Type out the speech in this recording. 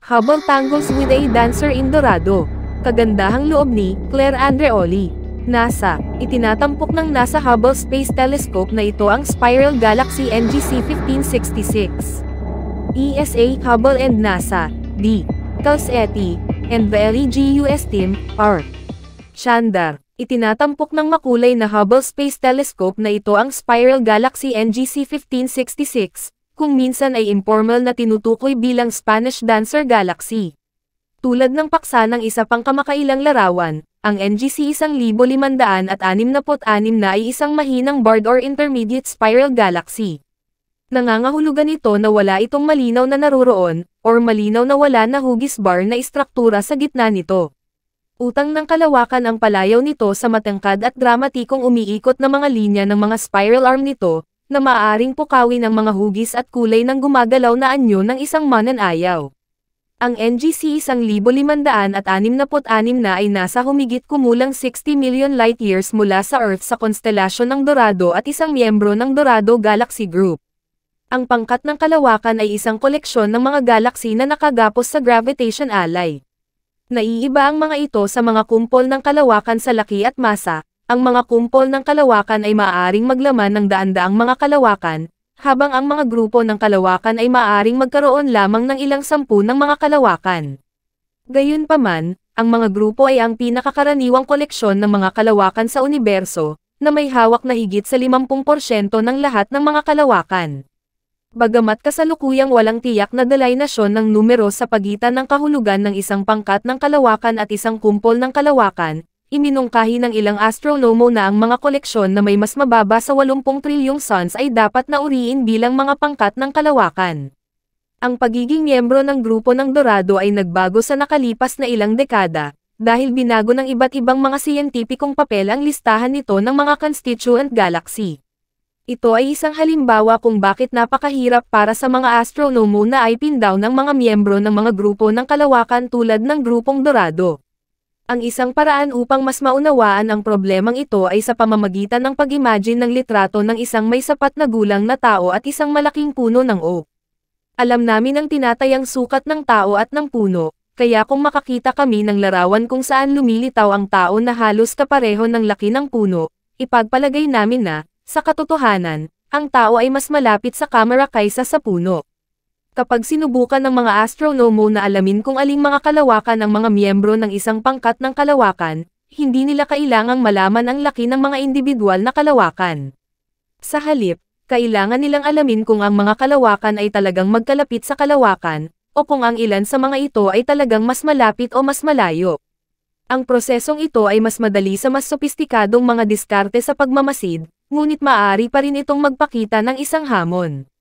Hubble tangles with a dancer in Dorado. Kagandahang loob ni Claire Andreoli. NASA, itinatampok ng NASA Hubble Space Telescope na ito ang Spiral Galaxy NGC 1566. ESA, Hubble and NASA, D. Calsetti, and the LEGUS team, R. Chandar. Itinatampok ng makulay na Hubble Space Telescope na ito ang Spiral Galaxy NGC 1566, kung minsan ay informal na tinutukoy bilang Spanish Dancer Galaxy. Tulad ng paksa ng isa pang kamakailang larawan, ang NGC 1566 na ay isang mahinang barred or intermediate spiral galaxy. Nangangahulugan ito na wala itong malinaw na naroroon, or malinaw na wala na hugis bar na istruktura sa gitna nito. Utang ng kalawakan ang palayaw nito sa matangkad at dramatikong umiikot na mga linya ng mga spiral arm nito, na maaaring pukawin ang mga hugis at kulay ng gumagalaw na anyo ng isang mananayaw. Ang NGC 1566 na ay nasa humigit kumulang 60 million light-years mula sa Earth sa konstelasyon ng Dorado at isang miyembro ng Dorado Galaxy Group. Ang pangkat ng kalawakan ay isang koleksyon ng mga galaxy na nakagapos sa gravitation ally. Naiiba ang mga ito sa mga kumpol ng kalawakan sa laki at masa. Ang mga kumpol ng kalawakan ay maaaring maglaman ng daan-daang mga kalawakan, habang ang mga grupo ng kalawakan ay maaaring magkaroon lamang ng ilang sampu ng mga kalawakan. Gayunpaman, ang mga grupo ay ang pinakakaraniwang koleksyon ng mga kalawakan sa universo, na may hawak na higit sa 50% ng lahat ng mga kalawakan. Bagamat kasalukuyang walang tiyak na delineasyon ng numero sa pagitan ng kahulugan ng isang pangkat ng kalawakan at isang kumpol ng kalawakan, iminungkahi ng ilang astronomo na ang mga koleksyon na may mas mababa sa 80 trilyong suns ay dapat na uriin bilang mga pangkat ng kalawakan. Ang pagiging miyembro ng grupo ng Dorado ay nagbago sa nakalipas na ilang dekada, dahil binago ng iba't ibang mga siyentipikong papel ang listahan nito ng mga constituent galaxy. Ito ay isang halimbawa kung bakit napakahirap para sa mga astronomo na ipindaw ng mga miyembro ng mga grupo ng kalawakan tulad ng grupong Dorado. Ang isang paraan upang mas maunawaan ang problemang ito ay sa pamamagitan ng pag-imagine ng litrato ng isang may sapat na gulang na tao at isang malaking puno ng oak. Alam namin ang tinatayang sukat ng tao at ng puno, kaya kung makakita kami ng larawan kung saan lumilitaw ang tao na halos kapareho ng laki ng puno, ipagpalagay namin na, sa katotohanan, ang tao ay mas malapit sa kamera kaysa sa puno. Kapag sinubukan ng mga astronomo na alamin kung aling mga kalawakan ang mga miyembro ng isang pangkat ng kalawakan, hindi nila kailangang malaman ang laki ng mga individual na kalawakan. Sa halip, kailangan nilang alamin kung ang mga kalawakan ay talagang magkalapit sa kalawakan, o kung ang ilan sa mga ito ay talagang mas malapit o mas malayo. Ang prosesong ito ay mas madali sa mas sopistikadong mga diskarte sa pagmamasid, ngunit maaari pa rin itong magpakita ng isang hamon.